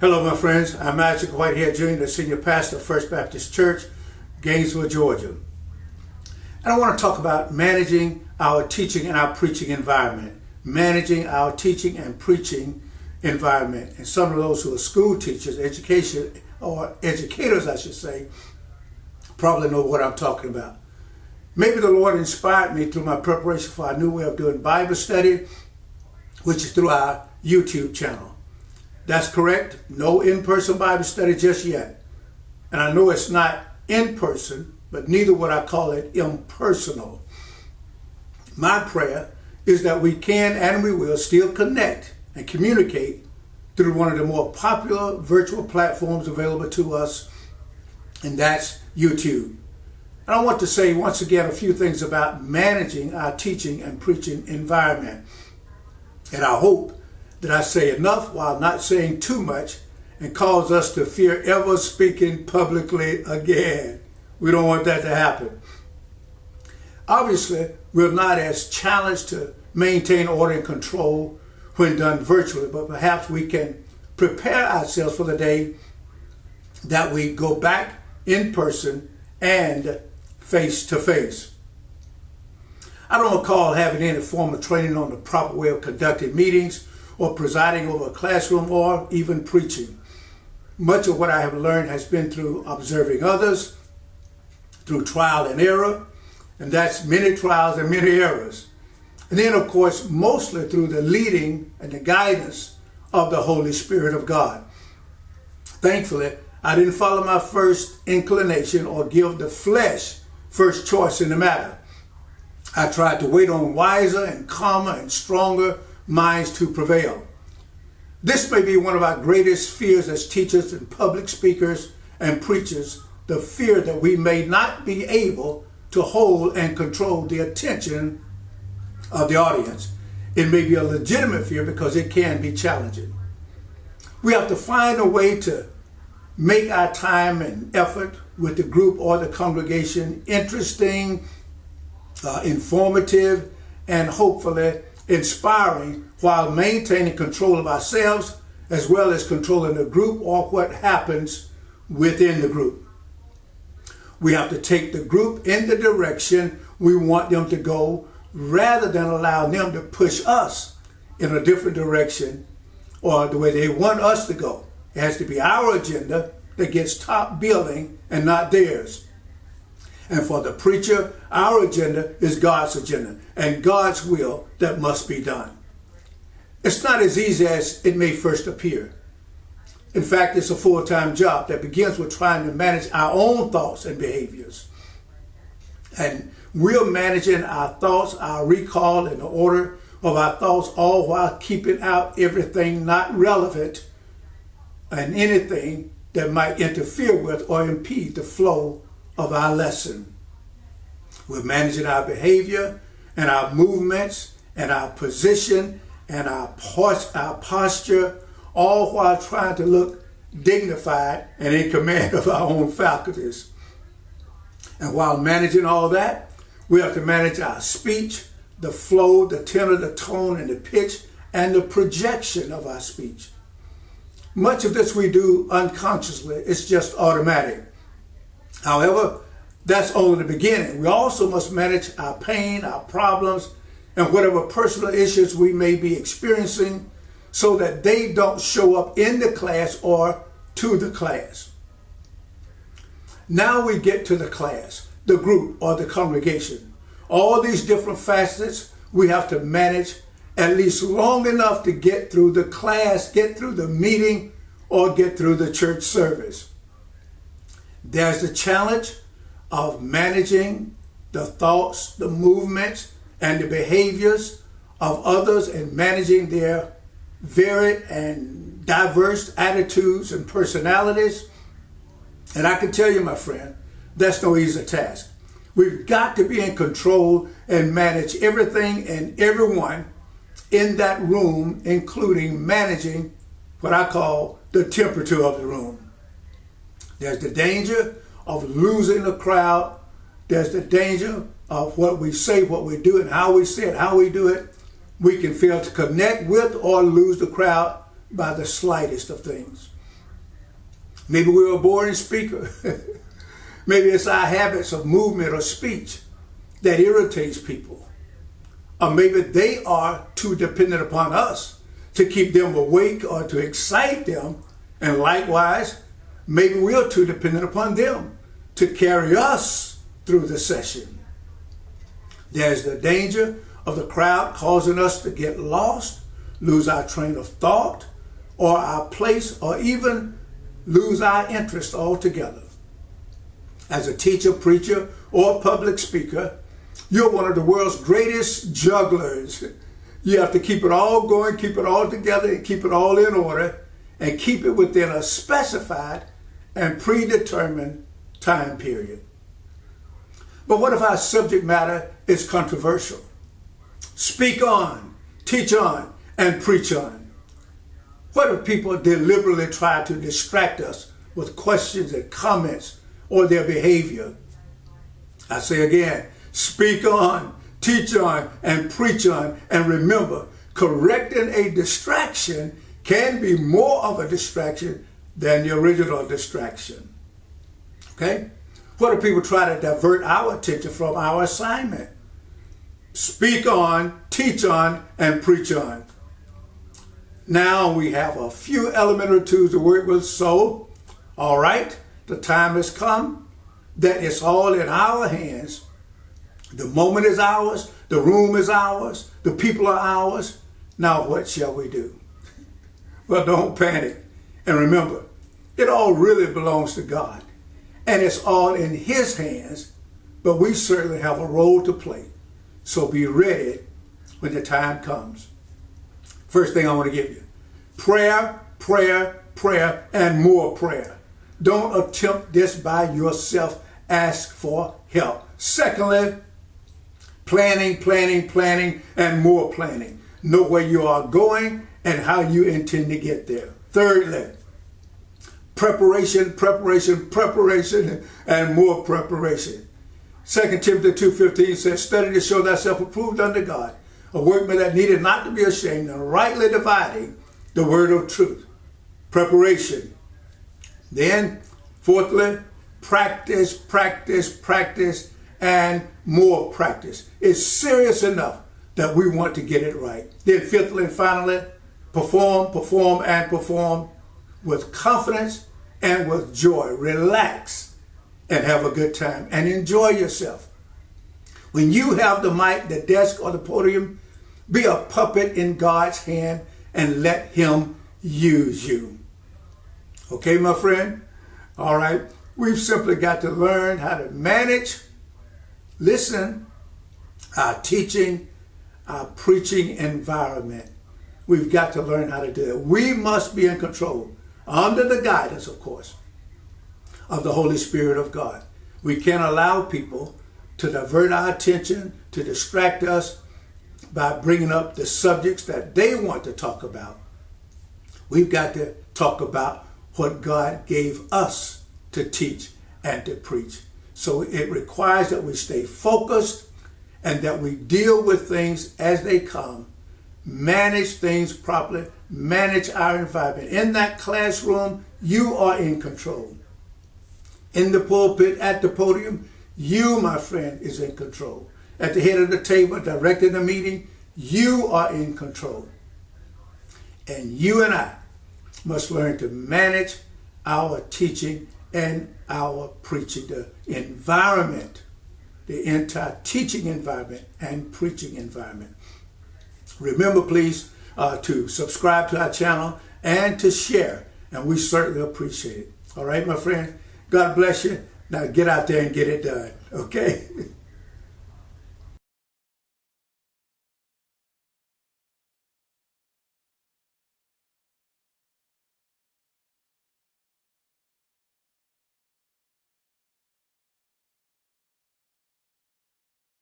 Hello, my friends. I'm Isaac Whitehead Jr., the Senior Pastor of First Baptist Church, Gainesville, Georgia. And I want to talk about managing our teaching and our preaching environment. Managing our teaching and preaching environment. And some of those who are school teachers, educators, I should say, probably know what I'm talking about. Maybe the Lord inspired me through my preparation for our new way of doing Bible study, which is through our YouTube channel. That's correct. No in-person Bible study just yet. And I know it's not in person, but neither would I call it impersonal. My prayer is that we can and we will still connect and communicate through one of the more popular virtual platforms available to us, and that's YouTube. And I want to say once again a few things about managing our teaching and preaching environment. And I hope that I say enough while not saying too much and cause us to fear ever speaking publicly again. We don't want that to happen. Obviously, we're not as challenged to maintain order and control when done virtually, but perhaps we can prepare ourselves for the day that we go back in person and face to face. I don't recall having any form of training on the proper way of conducting meetings or presiding over a classroom or even preaching. Much of what I have learned has been through observing others, through trial and error, and that's many trials and many errors. And then, of course, mostly through the leading and the guidance of the Holy Spirit of God. Thankfully, I didn't follow my first inclination or give the flesh first choice in the matter. I tried to wait on wiser and calmer and stronger minds to prevail. This may be one of our greatest fears as teachers and public speakers and preachers, the fear that we may not be able to hold and control the attention of the audience. It may be a legitimate fear because it can be challenging. We have to find a way to make our time and effort with the group or the congregation interesting, informative, and hopefully inspiring while maintaining control of ourselves as well as controlling the group or what happens within the group. We have to take the group in the direction we want them to go rather than allow them to push us in a different direction or the way they want us to go. It has to be our agenda that gets top billing and not theirs. And for the preacher, our agenda is God's agenda and God's will that must be done. It's not as easy as it may first appear. In fact, it's a full-time job that begins with trying to manage our own thoughts and behaviors. And we're managing our thoughts, our recall, and the order of our thoughts, all while keeping out everything not relevant and anything that might interfere with or impede the flow of our lesson. We're managing our behavior and our movements and our position and our posture, all while trying to look dignified and in command of our own faculties. And while managing all that, we have to manage our speech, the flow, the tenor, the tone, and the pitch, and the projection of our speech. Much of this we do unconsciously. It's just automatic. However, that's only the beginning. We also must manage our pain, our problems, and whatever personal issues we may be experiencing so that they don't show up in the class or to the class. Now we get to the class, the group, or the congregation. All these different facets we have to manage at least long enough to get through the class, get through the meeting, or get through the church service. There's the challenge of managing the thoughts, the movements, and the behaviors of others and managing their varied and diverse attitudes and personalities. And I can tell you, my friend, that's no easy task. We've got to be in control and manage everything and everyone in that room, including managing what I call the temperature of the room. There's the danger of losing the crowd. There's the danger of what we say, what we do, and how we say it, how we do it. We can fail to connect with or lose the crowd by the slightest of things. Maybe we're a boring speaker. Maybe it's our habits of movement or speech that irritates people. Or maybe they are too dependent upon us to keep them awake or to excite them. And likewise, maybe we're too dependent upon them to carry us through the session. There's the danger of the crowd causing us to get lost, lose our train of thought, or our place, or even lose our interest altogether. As a teacher, preacher, or public speaker, you're one of the world's greatest jugglers. You have to keep it all going, keep it all together, and keep it all in order, and keep it within a specified and predetermined time period. But what if our subject matter is controversial? Speak on, teach on, and preach on. What if people deliberately try to distract us with questions and comments or their behavior? I say again, speak on, teach on, and preach on. And remember, correcting a distraction can be more of a distraction than the original distraction. Okay? What if people try to divert our attention from our assignment? Speak on, teach on, and preach on. Now we have a few elementary tools to work with. So, all right, the time has come that it's all in our hands. The moment is ours. The room is ours. The people are ours. Now what shall we do? Well, don't panic. And remember, it all really belongs to God. And it's all in His hands. But we certainly have a role to play. So be ready when the time comes. First thing I want to give you. Prayer, prayer, prayer, and more prayer. Don't attempt this by yourself. Ask for help. Secondly, planning, planning, planning, and more planning. Know where you are going and how you intend to get there. Thirdly, preparation, preparation, preparation, and more preparation. 2 Timothy 2:15 says, study to show thyself approved unto God, a workman that needed not to be ashamed, and rightly dividing the word of truth. Preparation. Then, fourthly, practice, practice, practice, and more practice. It's serious enough that we want to get it right. Then fifthly and finally, perform, perform, and perform with confidence and with joy. Relax and have a good time and enjoy yourself. When you have the mic, the desk, or the podium, be a puppet in God's hand and let Him use you. Okay, my friend? All right. We've simply got to learn how to manage, listen, our teaching, our preaching environment. We've got to learn how to do it. We must be in control, under the guidance, of course, of the Holy Spirit of God. We can't allow people to divert our attention, to distract us by bringing up the subjects that they want to talk about. We've got to talk about what God gave us to teach and to preach. So it requires that we stay focused and that we deal with things as they come, manage things properly, manage our environment. In that classroom, you are in control. In the pulpit, at the podium, you, my friend, is in control. At the head of the table, directing the meeting, you are in control. And you and I must learn to manage our teaching and our preaching, the environment, the entire teaching environment and preaching environment. Remember, please, to subscribe to our channel and to share, and we certainly appreciate it. All right, my friend? God bless you. Now get out there and get it done, okay?